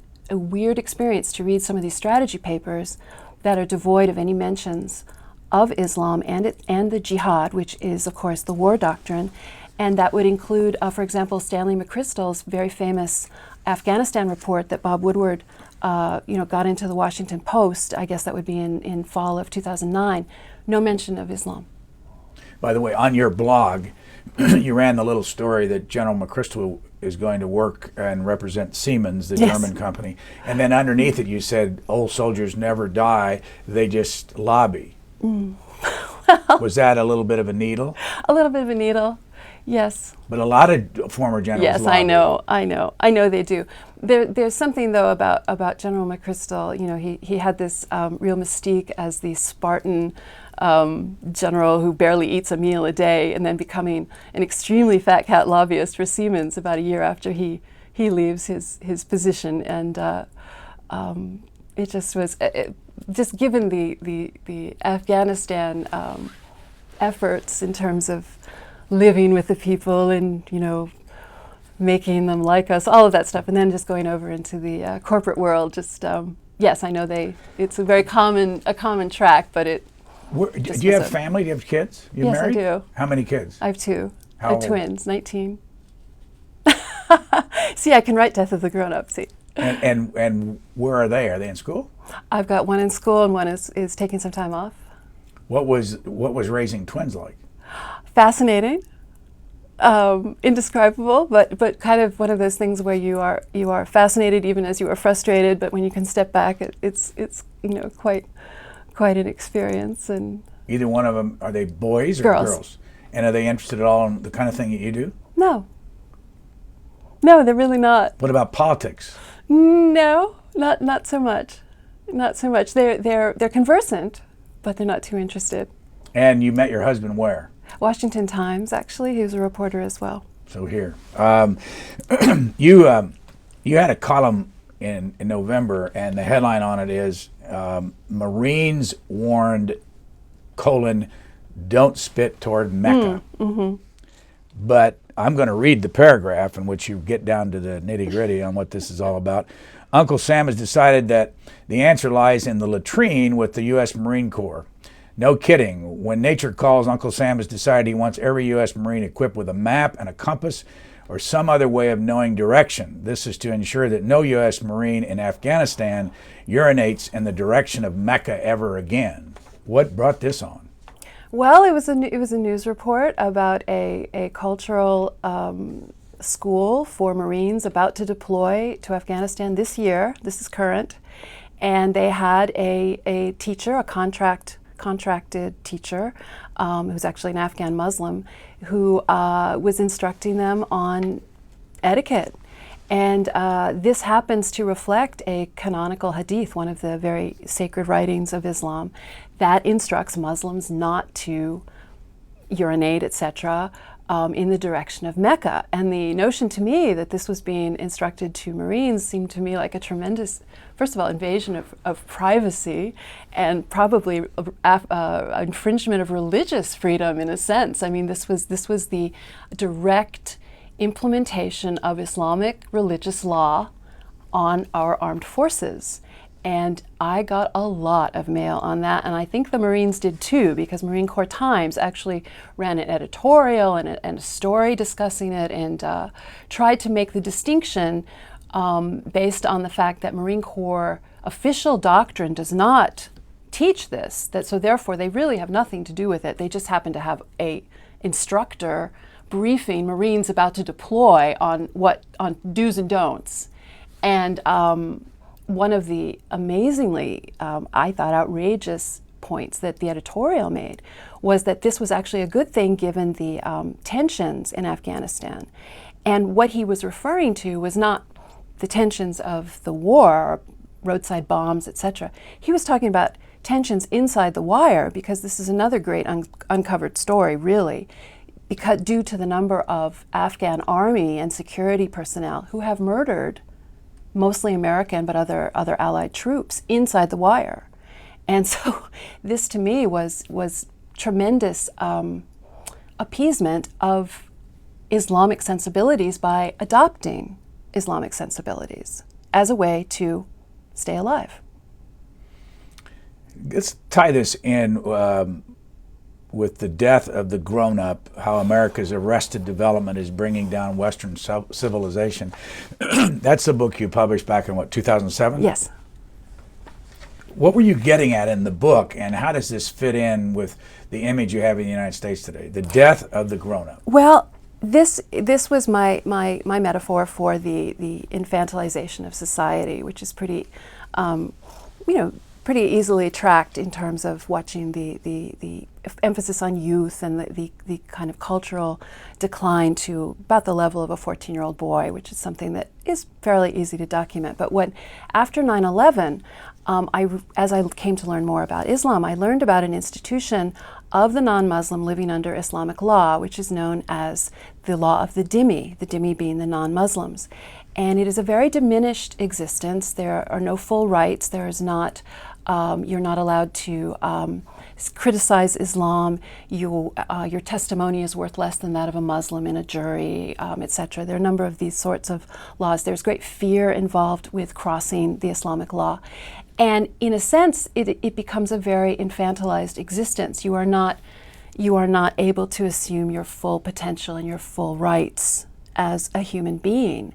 experience to read some of these strategy papers that are devoid of any mentions of Islam and the jihad, which is, of course, the war doctrine. And that would include, for example, Stanley McChrystal's very famous Afghanistan report that Bob Woodward got into the Washington Post. I guess that would be in fall of 2009. No mention of Islam. By the way, on your blog, you ran the little story that General McChrystal is going to work and represent Siemens, the German company. And then underneath it you said, old soldiers never die, they just lobby. Well, was that a little bit of a needle? A little bit of a needle, yes. But a lot of former generals Yes, lobby. I know they do. There's something, though, about General McChrystal. He had this real mystique as the Spartan general who barely eats a meal a day and then becoming an extremely fat cat lobbyist for Siemens about a year after he leaves his position. And it just was, just given the Afghanistan efforts in terms of living with the people and, making them like us, all of that stuff, and then just going over into the corporate world, just, yes, I know it's a very common track, but it, do you have family? Do you have kids? You yes, married? I do. How many kids? I have two. How I have old? twins, 19. See, I can write Death of the Grown-Up, see. And where are they? Are they in school? I've got one in school and one is taking some time off. What was raising twins like? Fascinating, indescribable, but kind of one of those things where you are fascinated even as you are frustrated, but when you can step back, it's quite an experience. And either one of them, are they boys or girls? And are they interested at all in the kind of thing that you do? No, they're really not. What about politics? No, not so much. Not so much. They're conversant, but they're not too interested. And you met your husband where? Washington Times, actually. He was a reporter as well. So here, you had a column in November, and the headline on it is Marines warned, don't spit toward Mecca. Mm-hmm. But I'm going to read the paragraph in which you get down to the nitty-gritty on what this is all about. Uncle Sam has decided that the answer lies in the latrine with the U.S. Marine Corps. No kidding. When nature calls, Uncle Sam has decided he wants every U.S. Marine equipped with a map and a compass or some other way of knowing direction. This is to ensure that no U.S. Marine in Afghanistan urinates in the direction of Mecca ever again. What brought this on? Well, it was a news report about a cultural school for Marines about to deploy to Afghanistan this year. This is current. and they had a teacher, a contracted teacher, who's actually an Afghan Muslim, who was instructing them on etiquette. And this happens to reflect a canonical hadith, one of the very sacred writings of Islam, that instructs Muslims not to urinate, etc., in the direction of Mecca. And the notion to me that this was being instructed to Marines seemed to me like a tremendous, first of all, invasion of privacy, and probably infringement of religious freedom in a sense. I mean, this was the direct implementation of Islamic religious law on our armed forces. And I got a lot of mail on that, and I think the Marines did too, because Marine Corps Times actually ran an editorial and a story discussing it, and tried to make the distinction based on the fact that Marine Corps official doctrine does not teach this, so therefore they really have nothing to do with it. They just happen to have a instructor briefing Marines about to deploy on do's and don'ts. And one of the amazingly, I thought, outrageous points that the editorial made was that this was actually a good thing given the tensions in Afghanistan. And what he was referring to was not the tensions of the war, or roadside bombs, etc. He was talking about tensions inside the wire, because this is another great uncovered story, really, because due to the number of Afghan army and security personnel who have murdered mostly American but other allied troops inside the wire. And so this to me was tremendous appeasement of Islamic sensibilities by adopting Islamic sensibilities as a way to stay alive. Let's tie this in with the death of the grown-up, how America's arrested development is bringing down Western civilization. That's the book you published back in, what, 2007? Yes. What were you getting at in the book, and how does this fit in with the image you have in the United States today, the death of the grown-up? Well, this was my metaphor for the infantilization of society, which is pretty, pretty easily tracked in terms of watching the emphasis on youth and the kind of cultural decline to about the level of a 14-year-old boy, which is something that is fairly easy to document. But after 9/11, as I came to learn more about Islam, I learned about an institution of the non-Muslim living under Islamic law, which is known as the law of the dhimmi being the non-Muslims. And it is a very diminished existence. There are no full rights. There is not, you're not allowed to criticize Islam. Your testimony is worth less than that of a Muslim in a jury, etc. There are a number of these sorts of laws. There's great fear involved with crossing the Islamic law. And in a sense, it becomes a very infantilized existence. You are not able to assume your full potential and your full rights as a human being.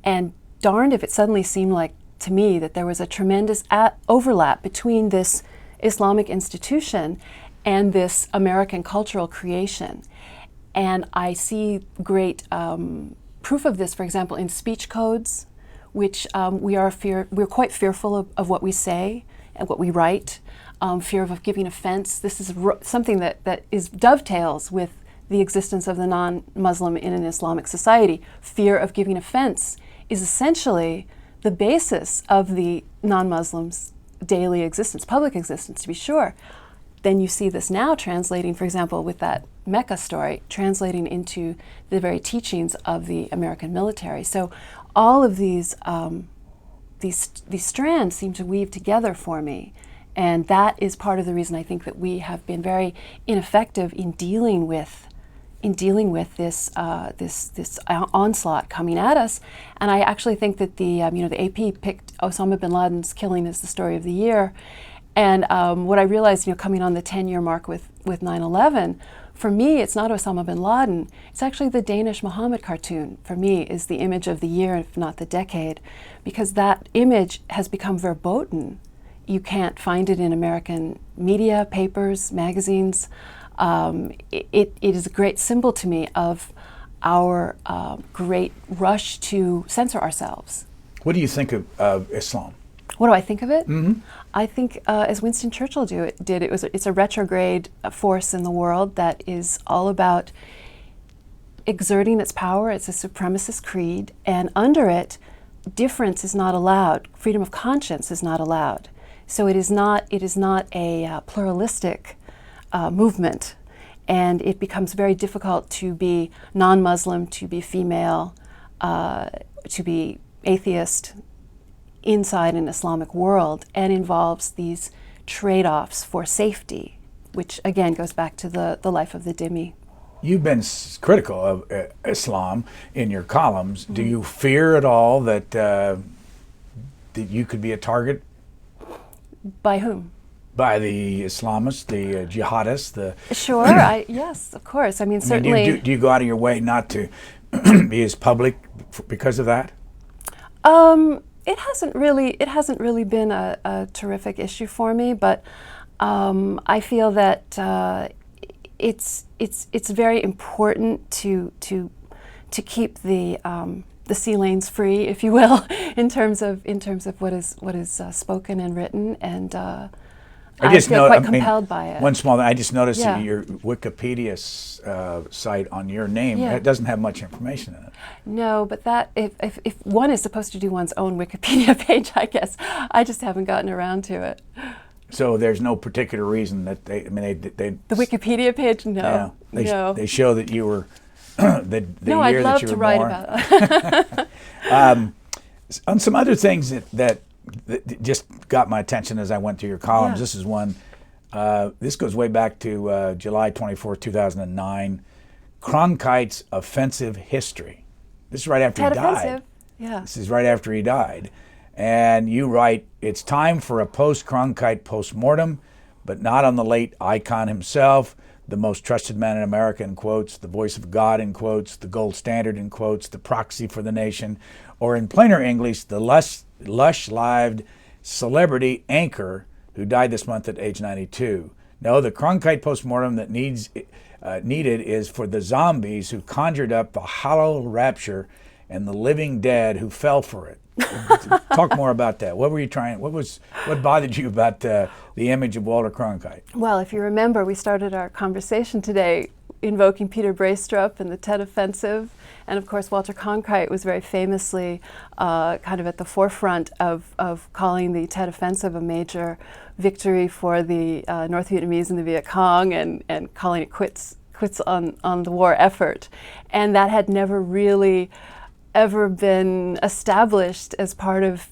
And darned if it suddenly seemed like to me that there was a tremendous overlap between this Islamic institution and this American cultural creation. And I see great proof of this, for example, in speech codes, which we're quite fearful of what we say and what we write, fear of giving offense. This is something that dovetails with the existence of the non-Muslim in an Islamic society. Fear of giving offense is essentially the basis of the non-Muslims' daily existence, public existence, to be sure. Then you see this now translating, for example, with that Mecca story, translating into the very teachings of the American military. So all of these strands seem to weave together for me. And that is part of the reason I think that we have been very ineffective in dealing with this onslaught coming at us. And I actually think that the AP picked Osama bin Laden's killing as the story of the year. And what I realized, coming on the 10-year mark with 9/11, for me, it's not Osama bin Laden. It's actually the Danish Muhammad cartoon, for me, is the image of the year, if not the decade, because that image has become verboten. You can't find it in American media, papers, magazines. It is a great symbol to me of our great rush to censor ourselves. What do you think of Islam? What do I think of it? I think, as Winston Churchill did, it's a retrograde force in the world that is all about exerting its power. It's a supremacist creed, and under it, difference is not allowed. Freedom of conscience is not allowed. So it is not a pluralistic movement, and it becomes very difficult to be non-Muslim, to be female, to be atheist inside an Islamic world, and involves these trade-offs for safety, which again goes back to the life of the dhimmi. You've been critical of Islam in your columns. Do you fear at all that that you could be a target? By whom? By the Islamists, the jihadists, Sure, yes, of course. I mean, certainly. Do you go out of your way not to be as public because of that? It hasn't really been a terrific issue for me, but I feel that it's very important to keep the sea lanes free, if you will, in terms of what is spoken and written, and I feel quite compelled by it. One small thing, I just noticed Yeah. that your Wikipedia site on your name, Yeah. it doesn't have much information in it. No, but that if one is supposed to do one's own Wikipedia page, I guess I just haven't gotten around to it. So there's no particular reason that they The Wikipedia page, no, no. They show that you were the No, year I'd that love you to were write born. about it. On some other things that just got my attention as I went through your columns, Yeah. this is one. This goes way back to July 24, 2009. Cronkite's offensive history. This is right after he Ted died. offensive, yeah. This is right after he died. And you write, it's time for a post-Cronkite postmortem, but not on the late icon himself, the most trusted man in America, in quotes, the voice of God, in quotes, the gold standard, in quotes, the proxy for the nation, or in plainer English, the lush-lived celebrity anchor who died this month at age 92. No, the Cronkite postmortem that needed is for the zombies who conjured up the hollow rapture and the living dead who fell for it. Talk more about that. What were you trying? What bothered you about the image of Walter Cronkite? Well, if you remember, we started our conversation today invoking Peter Braestrup and the Tet Offensive, and of course Walter Cronkite was very famously kind of at the forefront of calling the Tet Offensive a major victory for the North Vietnamese and the Viet Cong, and calling it quits on the war effort, and that had never really ever been established as part of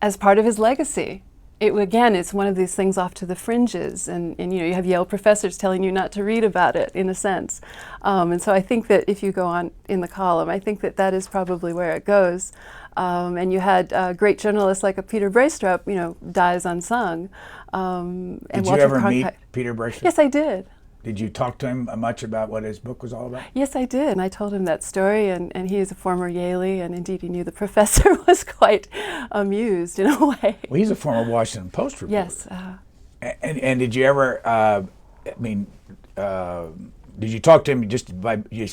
his legacy. It's one of these things off to the fringes, and you have Yale professors telling you not to read about it, in a sense. And so I think that if you go on in the column, I think that is probably where it goes. And you had great journalists like a Peter Braestrup, dies unsung. And Did you Walter ever meet Cronkite. Peter Braestrup? Yes, I did. Did you talk to him much about what his book was all about? Yes, I did. And I told him that story, and he is a former Yaley, and indeed he knew the professor was quite amused in a way. Well, he's a former Washington Post reporter. Yes. And did you ever, did you talk to him you just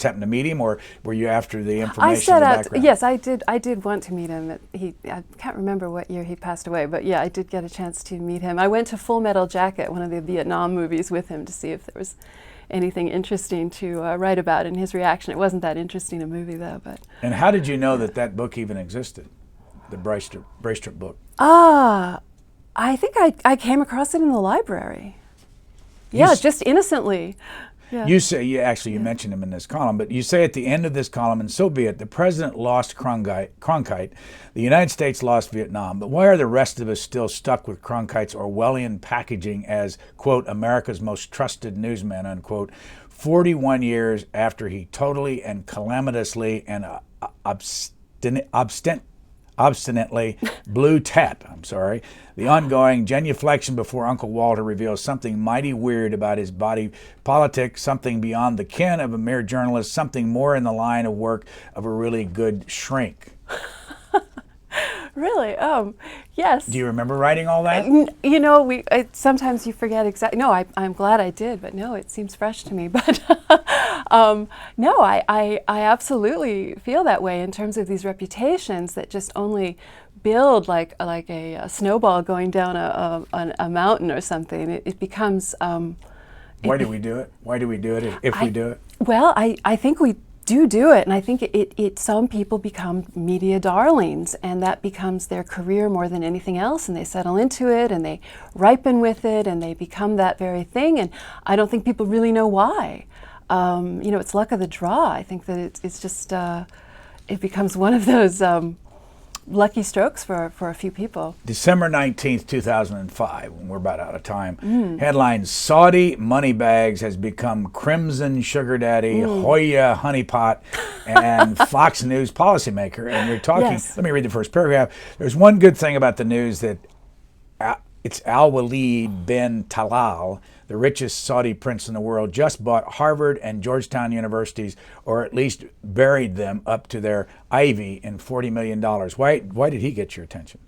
happened to meet him, or were you after the information? I set the out. background? Yes, I did. I did want to meet him. I can't remember what year he passed away, but yeah, I did get a chance to meet him. I went to Full Metal Jacket, one of the Vietnam movies, with him to see if there was anything interesting to write about. And his reaction, it wasn't that interesting a movie though. But And how did you know that book even existed, the Braestrup book? I think I came across it in the library. Yeah, just innocently. Yeah. You say, you mentioned him in this column, but you say at the end of this column, and so be it, the president lost Cronkite, the United States lost Vietnam, but why are the rest of us still stuck with Cronkite's Orwellian packaging as, quote, America's most trusted newsman, unquote, 41 years after he totally and calamitously and obstinately blew Tet, the ongoing genuflection before Uncle Walter reveals something mighty weird about his body politic, something beyond the ken of a mere journalist, something more in the line of work of a really good shrink. Really? Yes. Do you remember writing all that? Sometimes you forget exactly. No, I'm glad I did, but no, it seems fresh to me. But no, I absolutely feel that way in terms of these reputations that just only build like a snowball going down a mountain or something. It becomes. Why do we do it? Why do we do it if we do it? Well, I think we do it, and I think some people become media darlings, and that becomes their career more than anything else, and they settle into it, and they ripen with it, and they become that very thing, and I don't think people really know why. It's luck of the draw. I think that it's just, it becomes one of those lucky strokes for a few people. December 19th, 2005, when we're about out of time. Headline, Saudi Moneybags has become Crimson Sugar Daddy, Hoya Honeypot, and Fox News policymaker. And you're talking, Yes. Let me read the first paragraph. There's one good thing about the news, that it's Al-Walid bin Talal, the richest Saudi prince in the world, just bought Harvard and Georgetown universities, or at least buried them up to their ivy in $40 million. Why did he get your attention?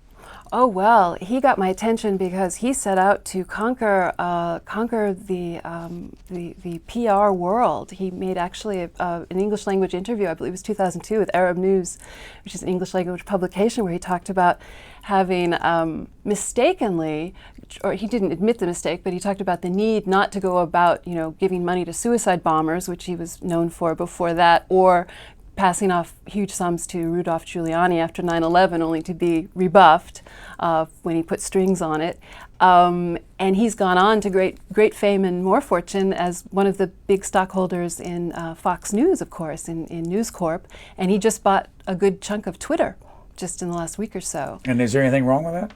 Oh, well, he got my attention because he set out to conquer the PR world. He made actually an English language interview, I believe it was 2002, with Arab News, which is an English language publication, where he talked about having mistakenly, or he didn't admit the mistake, but he talked about the need not to go about, giving money to suicide bombers, which he was known for before that, or passing off huge sums to Rudolph Giuliani after 9/11, only to be rebuffed when he put strings on it. And he's gone on to great fame and more fortune as one of the big stockholders in Fox News, of course, in News Corp. And he just bought a good chunk of Twitter just in the last week or so. And is there anything wrong with that?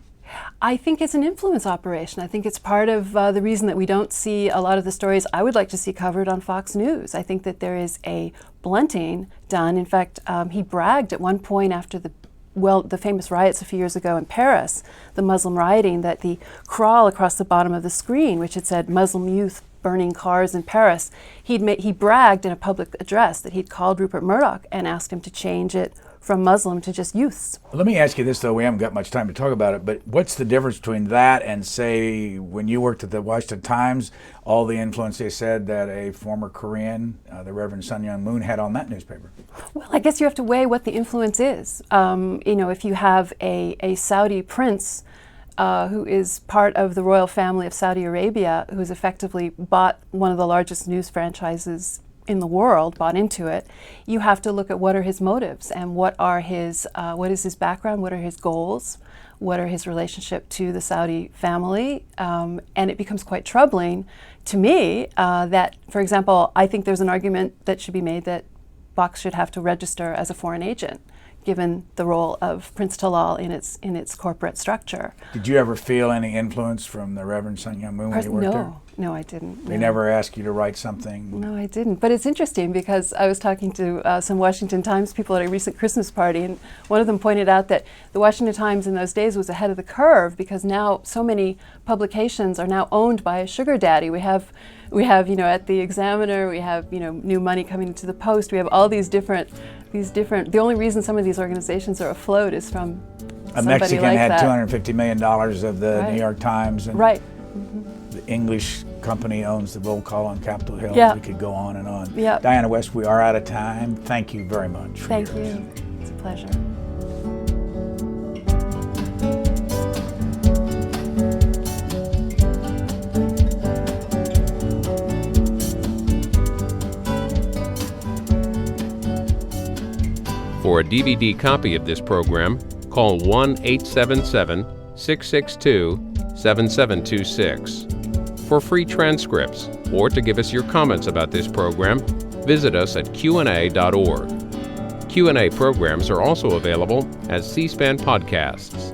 I think it's an influence operation. I think it's part of the reason that we don't see a lot of the stories I would like to see covered on Fox News. I think that there is a blunting done. In fact, he bragged at one point after the famous riots a few years ago in Paris, the Muslim rioting, that the crawl across the bottom of the screen, which had said Muslim youth burning cars in Paris, he bragged in a public address that he'd called Rupert Murdoch and asked him to change it from Muslim to just youths. Let me ask you this, though. We haven't got much time to talk about it, but what's the difference between that and, say, when you worked at the Washington Times, all the influence they said that a former Korean, the Reverend Sun Myung Moon, had on that newspaper? Well, I guess you have to weigh what the influence is. If you have a Saudi prince who is part of the royal family of Saudi Arabia, who has effectively bought one of the largest news franchises in the world, bought into it, you have to look at what are his motives and what is his background, what are his goals, what are his relationship to the Saudi family, and it becomes quite troubling to me that, for example, I think there's an argument that should be made that Fox should have to register as a foreign agent, given the role of Prince Talal in its corporate structure. Did you ever feel any influence from the Reverend Sun Myung Moon when you worked there? No, I didn't. They never asked you to write something? No, I didn't. But it's interesting because I was talking to some Washington Times people at a recent Christmas party, and one of them pointed out that the Washington Times in those days was ahead of the curve because now so many publications are now owned by a sugar daddy. We have at the Examiner, we have new money coming into the Post. We have all these different. The only reason some of these organizations are afloat is from a somebody Mexican like had that. $250 million of the Right. New York Times, and Right. the English company owns the roll call on Capitol Hill. Yeah. We could go on and on. Yeah. Diana West, we are out of time. Thank you very much. Thank you. It's a pleasure. For a DVD copy of this program, call 1-877-662-7726. For free transcripts or to give us your comments about this program, visit us at qna.org. Q&A programs are also available as C-SPAN podcasts.